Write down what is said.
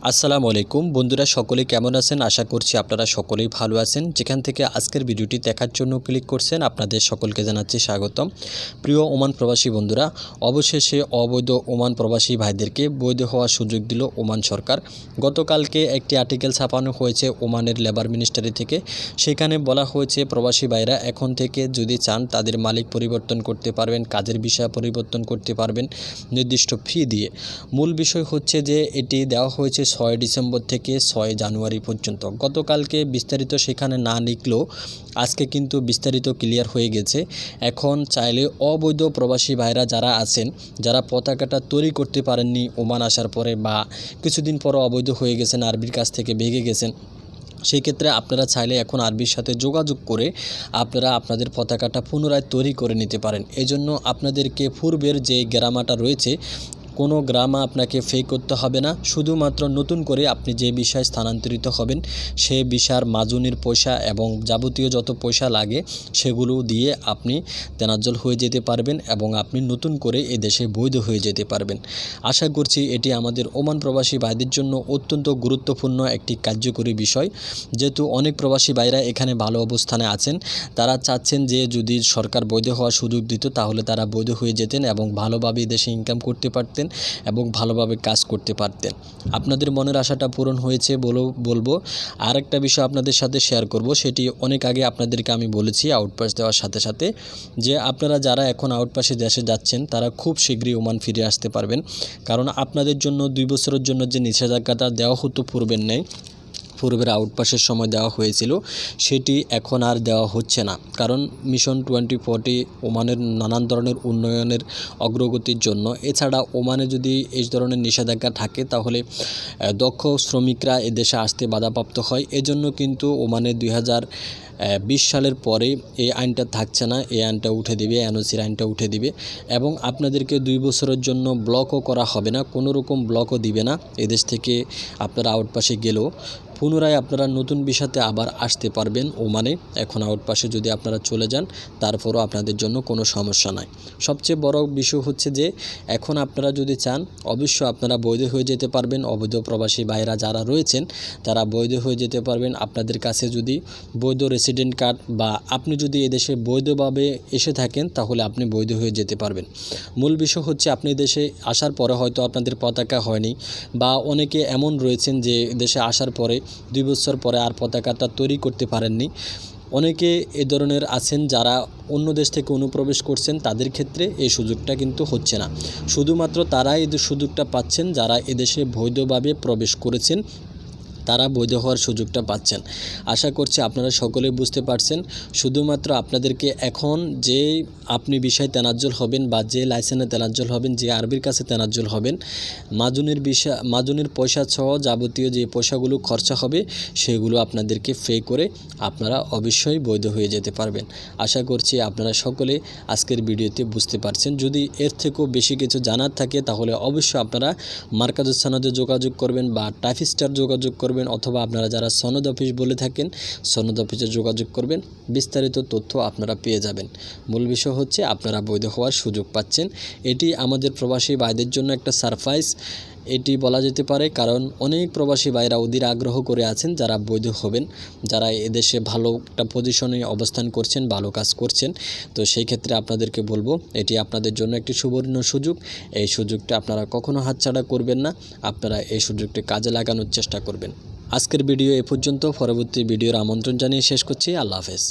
আসসালামু আলাইকুম বন্ধুরা, সকলে কেমন আছেন? আশা করছি আপনারা সকলেই ভালো আছেন। যেখান থেকে আজকের ভিডিওটি দেখার জন্য ক্লিক করছেন, আপনাদের সকলকে জানাচ্ছি স্বাগতম। প্রিয় ওমান প্রবাসী বন্ধুরা, অবশেষে অবৈধ ওমান প্রবাসী ভাইদেরকে বৈধ হওয়ার সুযোগ দিল ওমান সরকার। গতকালকে একটি আর্টিকেল ছাপানো হয়েছে ওমানের লেবার মিনিস্ট্রি থেকে। সেখানে বলা হয়েছে প্রবাসী ভাইরা এখন থেকে যদি চান তাদের মালিক পরিবর্তন করতে পারবেন, কাজের বিষয় পরিবর্তন করতে পারবেন নির্দিষ্ট ফি দিয়ে। মূল বিষয় হচ্ছে যে এটি দেওয়া হয়েছে 6 ডিসেম্বর থেকে 6 জানুয়ারি পর্যন্ত। গতকালকে বিস্তারিত সেখানে না লিখলেও আজকে কিন্তু বিস্তারিত ক্লিয়ার হয়ে গেছে। এখন চাইলে অবৈধ প্রবাসী ভাইরা যারা আছেন, যারা পতাকাটা তৈরি করতে পারেননি ওমান আসার পরে বা কিছুদিন পর অবৈধ হয়ে গেছেন, আরবির কাছ থেকে ভেগে গেছেন, সেই ক্ষেত্রে আপনারা চাইলে এখন আরবির সাথে যোগাযোগ করে আপনারা আপনাদের পতাকাটা পুনরায় তৈরি করে নিতে পারেন। এজন্য আপনাদেরকে পূর্বের যে গ্রামাটা রয়েছে কোনো গ্রামা আপনাকে ফে করতে হবে না। শুধুমাত্র নতুন করে আপনি যে বিষয়ে স্থানান্তরিত হবেন সে বিষয়ের মাজুনির পয়সা এবং যাবতীয় যত পয়সা লাগে সেগুলো দিয়ে আপনি তেনাজ্জল হয়ে যেতে পারবেন এবং আপনি নতুন করে এদেশে বৈধ হয়ে যেতে পারবেন। আশা করছি এটি আমাদের ওমান প্রবাসী ভাইদের জন্য অত্যন্ত গুরুত্বপূর্ণ একটি কার্যকরী বিষয়। যেহেতু অনেক প্রবাসী ভাইরা এখানে ভালো অবস্থানে আছেন, তারা চাচ্ছেন যে যদি সরকার বৈধ হওয়ার সুযোগ দিত তাহলে তারা বৈধ হয়ে যেতেন এবং ভালোভাবে দেশে ইনকাম করতে পারতেন এবং ভালোভাবে কাজ করতে পারতেন। আপনাদের মনের আশাটা পূরণ হয়েছে বলবো। আর একটা বিষয় আপনাদের সাথে শেয়ার করব, সেটি অনেক আগে আপনাদেরকে আমি বলেছি আউটপাস দেওয়ার সাথে সাথে, যে আপনারা যারা এখন আউটপাসে দেশে যাচ্ছেন তারা খুব শীঘ্রই ওমান ফিরে আসতে পারবেন। কারণ আপনাদের জন্য 2 বছরের জন্য যে নিষেধাজ্ঞাটা দেওয়া হতো পূর্বের আউটপাসের সময় দেওয়া হয়েছিল সেটি এখন আর দেওয়া হচ্ছে না। কারণ মিশন 2040 ওমানের নানান ধরনের উন্নয়নের অগ্রগতির জন্য, এছাড়া ওমানে যদি এই ধরনের নিষেধাজ্ঞা থাকে তাহলে দক্ষ শ্রমিকরা এদেশে আসতে বাধাপ্রাপ্ত হয়। এজন্য কিন্তু ওমানে 2020 সালের পরে এই আইনটা থাকছে না, এই আইনটা উঠে দিবে, এনওসির আইনটা উঠে দিবে এবং আপনাদেরকে 2 বছরের জন্য ব্লকও করা হবে না, কোনো রকম ব্লকও দিবে না। এদেশ থেকে আপনারা আউটপাসে গেলেও পুনরায় আপনারা নতুন ভিসাতে আবার আসতে পারবেন ওমানে। এখন আউটপাসে যদি আপনারা চলে যান তারপরও আপনাদের জন্য কোনো সমস্যা নাই। সবচেয়ে বড় বিষয় হচ্ছে যে এখন আপনারা যদি চান অবশ্যই আপনারা বৈধ হয়ে যেতে পারবেন। অবৈধ প্রবাসী ভাইরা যারা রয়েছেন তারা বৈধ হয়ে যেতে পারবেন। আপনাদের কাছে যদি বৈধ রেসিডেন্ট কার্ড বা আপনি যদি এদেশে বৈধভাবে এসে থাকেন তাহলে আপনি বৈধ হয়ে যেতে পারবেন। মূল বিষয় হচ্ছে আপনি দেশে আসার পরে হয়তো আপনাদের পতাকা হয়নি, বা অনেকে এমন রয়েছেন যে দেশে আসার পরে 2 বছর পরে আর পতাকাটা তৈরি করতে পারেননি। অনেকে এ ধরনের আছেন যারা অন্য দেশ থেকে অনুপ্রবেশ করছেন, তাদের ক্ষেত্রে এই সুযোগটা কিন্তু হচ্ছে না। শুধুমাত্র তারাই এই সুযোগটা পাচ্ছেন যারা এদেশে বৈধভাবে প্রবেশ করেছেন, তারা বৈধ হওয়ার সুযোগটা পাচ্ছেন। আশা করছি আপনারা সকলে বুঝতে পারছেন। শুধুমাত্র আপনাদেরকে এখন যে আপনি বিষয় তেনাজ্জল হবেন বা যে লাইসেন্সে তেনাজ্জল হবেন, যে আরবির কাছে তেনাজ্জল হবেন, মাজুনির পয়সা সহ যাবতীয় যে পয়সাগুলো খরচা হবে সেগুলো আপনাদেরকে পে করে আপনারা অবশ্যই বৈধ হয়ে যেতে পারবেন। আশা করছি আপনারা সকলে আজকের ভিডিওতে বুঝতে পারছেন। যদি এর থেকেও বেশি কিছু জানার থাকে তাহলে অবশ্যই আপনারা মার্কাজুস সনদে যোগাযোগ করবেন বা টাইফস্টার যোগাযোগ করবেন, অথবা আপনারা যারা সনদ অফিস বলে থাকেন সনদ অফিসে যোগাযোগ করবেন। বিস্তারিত তথ্য আপনারা পেয়ে যাবেন। মূল বিষয় হচ্ছে আপনারা বৈধ হওয়ার সুযোগ পাচ্ছেন। এটি আমাদের প্রবাসী ভাইদের জন্য একটা সারপ্রাইজ এটি বলা যেতে পারে। কারণ অনেক প্রবাসী ভাইরা অধীর আগ্রহ করে আছেন যারা বৈধ হবেন, যারা এদেশে ভালো একটা পজিশনে অবস্থান করছেন, ভালো কাজ করছেন। তো সেই ক্ষেত্রে আপনাদেরকে বলবো এটি আপনাদের জন্য একটি সুবর্ণ সুযোগ। এই সুযোগটা আপনারা কখনো হাতছাড়া করবেন না, আপনারা এই সুযোগটি কাজে লাগানোর চেষ্টা করবেন। আজকের ভিডিও এ পর্যন্ত। পরবর্তী ভিডিওর আমন্ত্রণ জানিয়ে শেষ করছি। আল্লাহ হাফেজ।